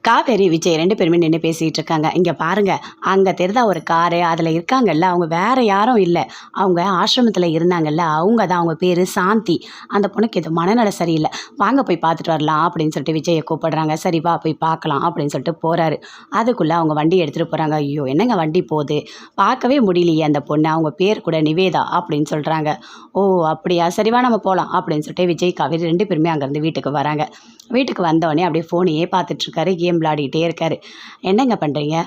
காவேரி, விஜய் 2 பேருமே நின்னு பேசிட்டு இருக்காங்க. இங்க பாருங்க, அங்க தெரிதா ஒரு காரு, அதுல இருக்காங்கல்ல, அவங்க வேற யாரும் இல்ல. அவங்க ஆசிரமத்துல இருந்தாங்கல்ல, அவங்க தான். அவங்க பேரு சாந்தி. அந்த பொண்ணுக்கு ஏதோ மனநலம் சரியில்ல. வாங்க போய் பார்த்துட்டு வரலாம் அப்படின்னு சொல்லிட்டு விஜய கூப்பிடுறாங்க. சரி வா போய் பார்க்கலாம் அப்படின்னு சொல்லிட்டு போறாரு. அதுக்குள்ள அவங்க வண்டி எடுத்துட்டு போறாங்க. ஐயோ! என்னங்க வண்டி போகுது? பார்க்கவே முடியலையே அந்த பொண்ண. அவங்க பேர் கூட நிவேதா அப்படின்னு சொல்றாங்க. ஓ! அப்படியா? சரி வா நம்ம போலாம் அப்படின்னு சொல்லிட்டு விஜய், காவேரி 2 பேருமே அங்கேருந்து வீட்டுக்கு வராங்க. வீட்டுக்கு வந்தோடனே அப்படியே ஃபோனையே பார்த்துட்டு இருக்காரு. கேம் விளையாடிட்டே இருக்காரு. என்னங்க பண்ணுறீங்க?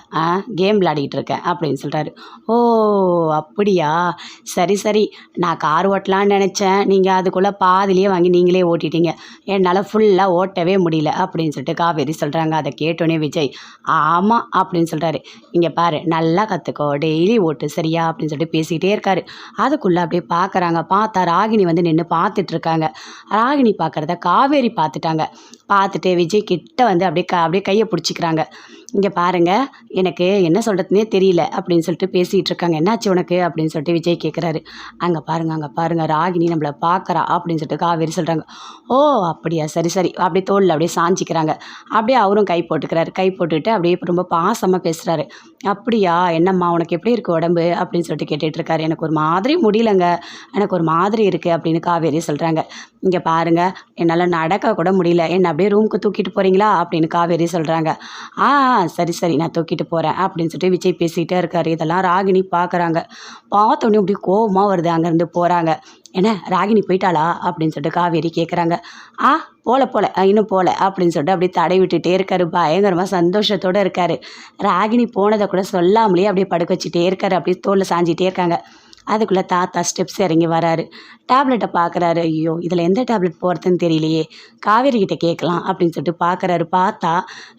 கேம் விளையாடிட்டு இருக்கேன் அப்படின்னு சொல்கிறாரு. ஓ! அப்படியா? சரி சரி, நான் கார் ஓட்டலான்னு நினச்சேன். நீங்கள் அதுக்குள்ளே பாதிலேயே வாங்கி நீங்களே ஓட்டிட்டீங்க. என்னால் ஃபுல்லாக ஓட்டவே முடியல அப்படின்னு சொல்லிட்டு காவேரி சொல்கிறாங்க. அதை கேட்டோன்னே விஜய், ஆமாம் அப்படின்னு சொல்கிறாரு. இங்கே பாரு, நல்லா கற்றுக்கோ, டெய்லி ஓட்டு சரியா அப்படின்னு சொல்லிட்டு பேசிக்கிட்டே இருக்காரு. அதுக்குள்ளே அப்படியே பார்க்குறாங்க. பார்த்தா ராகினி வந்து நின்று பார்த்துட்டு இருக்காங்க. ராகினி பார்க்குறத காவேரி பார்த்துட்டாங்க. பார்த்துட்டு விஜய் கிட்ட வந்து அப்படியே கையை பிடிச்சிக்கிறாங்க. இங்கே பாருங்க, எனக்கு என்ன சொல்கிறதுனே தெரியல அப்படின்னு சொல்லிட்டு பேசிகிட்டு இருக்காங்க. என்னாச்சு உனக்கு அப்படின்னு சொல்லிட்டு விஜய் கேட்குறாரு. அங்கே பாருங்க ராகினி நம்மளை பார்க்குறா அப்படின்னு சொல்லிட்டு காவேரி சொல்கிறாங்க. ஓ! அப்படியா? சரி சரி, அப்படியே தோளில் அப்படியே சாஞ்சிக்கிறாங்க. அப்படியே அவரும் கை போட்டுக்கிறாரு. கை போட்டுக்கிட்டு அப்படியே ரொம்ப பாசமாக பேசுகிறாரு. அப்படியா? என்னம்மா உனக்கு எப்படி இருக்குது உடம்பு அப்படின்னு சொல்லிட்டு கேட்டுட்டு இருக்காரு. எனக்கு ஒரு மாதிரி முடியலங்க, எனக்கு ஒரு மாதிரி இருக்குது அப்படின்னு காவேரி சொல்கிறாங்க. இங்கே பாருங்க, என்னால் நடக்க கூட முடியல, என்னை அப்படியே ரூமுக்கு தூக்கிட்டு போகிறீங்களா அப்படின்னு காவேரி சொல்கிறாங்க. சரி சரி, நான் தூக்கிட்டு போகிறேன் அப்படின்னு சொல்லிட்டு விஜய் பேசிகிட்டே இருக்காரு. இதெல்லாம் ராகினி பார்க்குறாங்க. பார்த்தோன்னே அப்படியே கோவமாக வருது. அங்கேருந்து போகிறாங்க. என்ன ராகினி போயிட்டாளா அப்படின்னு சொல்லிட்டு காவேரி கேட்குறாங்க. போல இன்னும் போல அப்படின்னு சொல்லிட்டு அப்படியே தடை விட்டுட்டே இருக்காரு. பயங்கரமாக சந்தோஷத்தோடு இருக்காரு. ராகினி போனதை கூட சொல்லாமலேயே அப்படியே படுக்க வச்சுட்டே இருக்காரு. அப்படியே தோளில் சாஞ்சிட்டே இருக்காங்க. அதுக்குள்ளே தாத்தா ஸ்டெப்ஸ் இறங்கி வராரு. டேப்லெட்டை பார்க்குறாரு. ஐயோ, இதில் எந்த டேப்லெட் போகிறதுன்னு தெரியலையே, காவேரி கிட்ட கேட்கலாம் அப்படின்னு சொல்லிட்டு பார்க்குறாரு. பார்த்தா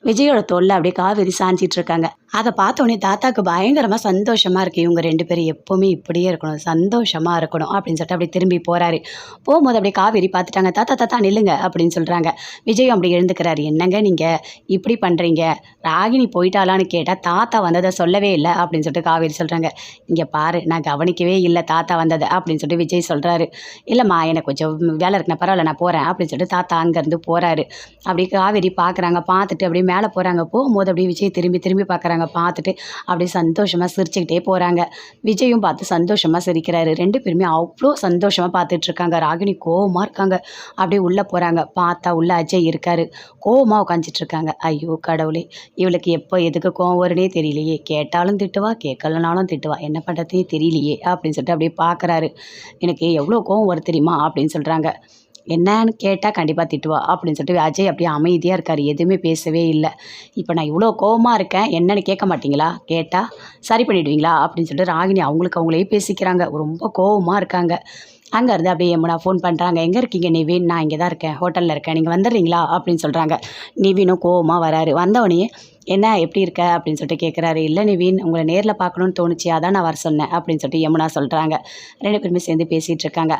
விஜயோட தோளில் அப்படியே காவேரி சாஞ்சிட்டு இருக்காங்க. அதை பார்த்தோன்னே தாத்தாவுக்கு பயங்கரமாக சந்தோஷமாக இருக்குது. இவங்க 2 பேரும் எப்போவுமே இப்படியே இருக்கணும், சந்தோஷமாக இருக்கணும் அப்படின்னு சொல்லிட்டு அப்படியே திரும்பி போகிறாரு. போகும்போது அப்படியே காவேரி பார்த்துட்டாங்க. தாத்தா நில்லுங்க அப்படின்னு சொல்கிறாங்க. விஜயும் அப்படி எழுந்துக்கிறாரு. என்னங்க நீங்கள் இப்படி பண்ணுறீங்க? ராகினி போயிட்டாலான்னு கேட்டால் தாத்தா வந்ததை சொல்லவே இல்லை அப்படின்னு சொல்லிட்டு காவேரி சொல்கிறாங்க. இங்கே பாரு, நான் கவனிக்கவே இல்லை தாத்தா வந்தது அப்படின்னு சொல்லிட்டு விஜய் சொல்கிறாரு. இல்லைம்மா, எனக்கு கொஞ்சம் வேலை இருக்குண்ணா, பரவாயில்ல நான் போகிறேன் அப்படின்னு சொல்லிட்டு தாத்தா அங்கேருந்து போகிறாரு. அப்படியே காவேரி பார்க்குறாங்க. பார்த்துட்டு அப்படியே மேலே போகிறாங்க. போகும்போது அப்படியே விஜய் திரும்பி பார்க்குறாங்க. பார்த்துட்டு அப்படியே சந்தோஷமாக சிரிச்சுக்கிட்டே போகிறாங்க. விஜயும் பார்த்து சந்தோஷமாக சிரிக்கிறாரு. 2 பேருமே அவ்வளோ சந்தோஷமாக பார்த்துட்ருக்காங்க. ராகினி கோவமாக இருக்காங்க. அப்படியே உள்ளே போகிறாங்க. பார்த்தா உள்ள அஜய் இருக்காரு. கோவமாக உட்காந்துட்ருக்காங்க. ஐயோ கடவுளே, இவளுக்கு எப்போ எதுக்கு கோவம் வருன்னே தெரியலையே, கேட்டாலும் திட்டுவா, கேட்கலனாலும் திட்டுவா, என்ன பண்ணுறதே தெரியலையே அப்படின்னு சொல்லிட்டு அப்படியே பார்க்குறாரு. எனக்கு எவ்வளோ கோவம் வரும் தெரியுமா அப்படின்னு சொல்கிறாங்க. என்னன்னு கேட்டால் கண்டிப்பாக திட்டுவா அப்படின்னு சொல்லிட்டு அஜய் அப்படியே அமைதியாக இருக்கார். எதுவுமே பேசவே இல்லை. இப்போ நான் இவ்வளோ கோவமாக இருக்கேன், என்னன்னு கேட்க மாட்டிங்களா? கேட்டால் சரி பண்ணிடுவீங்களா அப்படின்னு சொல்லிட்டு ராகினி அவங்களே பேசிக்கிறாங்க. ரொம்ப கோவமாக இருக்காங்க. அங்கேருந்து அப்படியே யமுனா ஃபோன் பண்ணுறாங்க. எங்கே இருக்கீங்க நிவின்? நான் இங்கே தான் இருக்கேன், ஹோட்டலில் இருக்கேன், நீங்கள் வந்துடுறீங்களா அப்படின்னு சொல்கிறாங்க. நிவினும் கோவமாக வராரு. வந்தவொடனே என்ன எப்படி இருக்க அப்படின்னு சொல்லிட்டு கேட்குறாரு. இல்லை நிவின், உங்களை நேரில் பார்க்கணுன்னு தோணுச்சு, அதான் நான் வர சொன்னேன் அப்படின்னு சொல்லிட்டு யமுனா சொல்கிறாங்க. 2 பேருமே சேர்ந்து பேசிகிட்டு இருக்காங்க.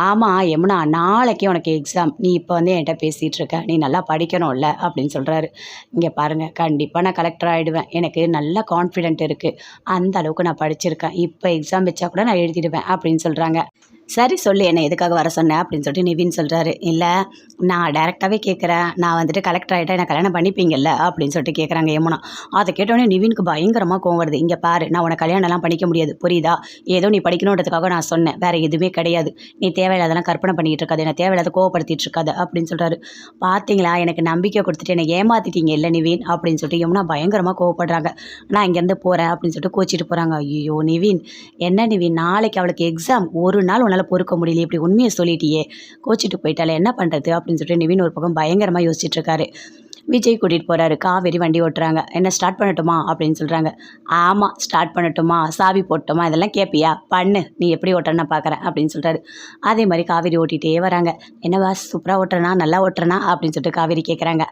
ஆமாம் யமுனா, நாளைக்கே உனக்கு எக்ஸாம், நீ இப்போ வந்து என்கிட்ட பேசிகிட்டு இருக்க, நீ நல்லா படிக்கணும்ல அப்படின்னு சொல்கிறாரு. இங்கே பாருங்கள், கண்டிப்பாக நான் கலெக்டர் ஆகிடுவேன், எனக்கு நல்ல கான்ஃபிடென்ட் இருக்குது, அந்த அளவுக்கு நான் படிச்சிருக்கேன், இப்போ எக்ஸாம் வச்சா கூட நான் எழுதிடுவேன் அப்படின்னு சொல்கிறாங்க. சரி சொல்லு, என்ன எதுக்காக வர சொன்னேன் அப்படின்னு சொல்லிட்டு நிவின் சொல்கிறாரு. இல்லை, நான் டைரெக்டாகவே கேட்குறேன், நான் வந்துட்டு கலெக்டர் ஆகிட்டா என்ன கல்யாணம் பண்ணிப்பீங்கல்ல அப்படின்னு சொல்லிட்டு கேட்குறாங்க யமுனா. அதை கேட்டோடனே நிவினுக்கு பயங்கரமாக கோவம் வருது. இங்கே பாரு, நான் உனக்கு கல்யாணம்லாம் பண்ணிக்க முடியாது, புரியுதா? ஏதோ நீ படிக்கணுன்றதுக்காக நான் சொன்னேன், வேறு எதுவுமே கிடையாது. நீ தேவையில்லாதெல்லாம் கற்பனை பண்ணிகிட்டு இருக்காது, என்னை தேவையில்லாத கோவப்படுத்திட்டு இருக்காது அப்படின்னு சொல்கிறாரு. பார்த்தீங்களா, எனக்கு நம்பிக்கை கொடுத்துட்டு என்னை ஏமாற்றிட்டீங்க இல்லை நிவின் அப்படின்னு சொல்லிட்டு யமுனா பயங்கரமாக கோவப்படுறாங்க. நான் இங்கேருந்து போகிறேன் அப்படின்னு சொல்லிட்டு கோச்சிட்டு போகிறாங்க. ஐயோ நிவின், என்ன நிவின், நாளைக்கு அவளுக்கு எக்ஸாம், ஒரு நாள் உன்னால் பொறுக்க முடியல, இப்படி உண்மையை சொல்லிட்டியே, கோச்சிட்டு போயிட்டாலே என்ன பண்ணுறது அப்படின்னு சொல்லிட்டு நிவின் ஒரு பக்கம் பயங்கரமாக யோசிச்சுட்டு இருக்காரு. விஜய் கூட்டிகிட்டு போகிறாரு. காவேரி வண்டி ஓட்டுறாங்க. என்ன ஸ்டார்ட் பண்ணட்டுமா அப்படின்னு சொல்கிறாங்க. ஆமாம் ஸ்டார்ட் பண்ணட்டுமா, சாவி போட்டோமா, இதெல்லாம் கேட்பியா, பண்ணு, நீ எப்படி ஓட்டுறேன்னா பார்க்குறேன் அப்படின்னு சொல்கிறாரு. அதே மாதிரி காவேரி ஓட்டிகிட்டே வராங்க. என்னவா சூப்பராக ஓட்டுறனா, நல்லா ஓட்டுறனா அப்படின்னு சொல்லிட்டு காவேரி கேட்குறாங்க.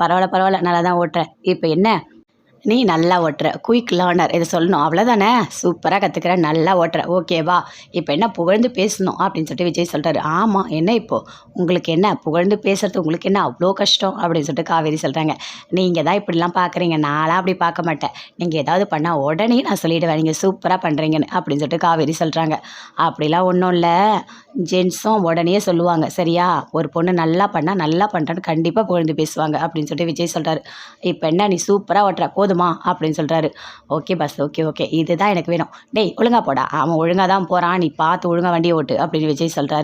பரவாயில்ல நல்லா தான் ஓட்டுறேன், இப்போ என்ன நீ நல்லா ஓட்டுற குயிக் லேர்னர் இதை சொல்லணும் அவ்வளோதானே சூப்பராக கற்றுக்கிற நல்லா ஓட்டுற ஓகேவா இப்போ என்ன புகழ்ந்து பேசணும் அப்படின்னு சொல்லிட்டு விஜய் சொல்கிறாரு ஆமாம் என்ன இப்போது உங்களுக்கு என்ன புகழ்ந்து பேசுறது உங்களுக்கு என்ன அவ்வளோ கஷ்டம் அப்படின்னு சொல்லிட்டு காவேரி சொல்கிறாங்க நீங்கள் தான் இப்படிலாம் பார்க்குறீங்க நான்லாம் அப்படி பார்க்க மாட்டேன் நீங்கள் ஏதாவது பண்ணால் உடனே நான் சொல்லிவிடுவேன் நீங்கள் சூப்பராக பண்ணுறீங்கன்னு அப்படின்னு சொல்லிட்டு காவேரி சொல்கிறாங்க அப்படிலாம் ஒன்றும் இல்லை ஜென்ஸும் உடனே சொல்லுவாங்க சரியா ஒரு பொண்ணு நல்லா பண்ணால் நல்லா பண்ணுறான்னு கண்டிப்பாக புகழ்ந்து பேசுவாங்க அப்படின்னு சொல்லிட்டு விஜய் சொல்கிறாரு இப்போ என்ன நீ சூப்பராக ஓட்டுற போதுமா அப்படின்னு சொல்கிறாரு ஓகே பஸ் ஓகே ஓகே இதுதான் எனக்கு வேணும் டேய் ஒழுங்கா போடா அவன் ஒழுங்காக தான் போகிறான் நீ பார்த்து ஒழுங்காக வண்டியை ஓட்டு அப்படின்னு விஜய் சொல்கிறாரு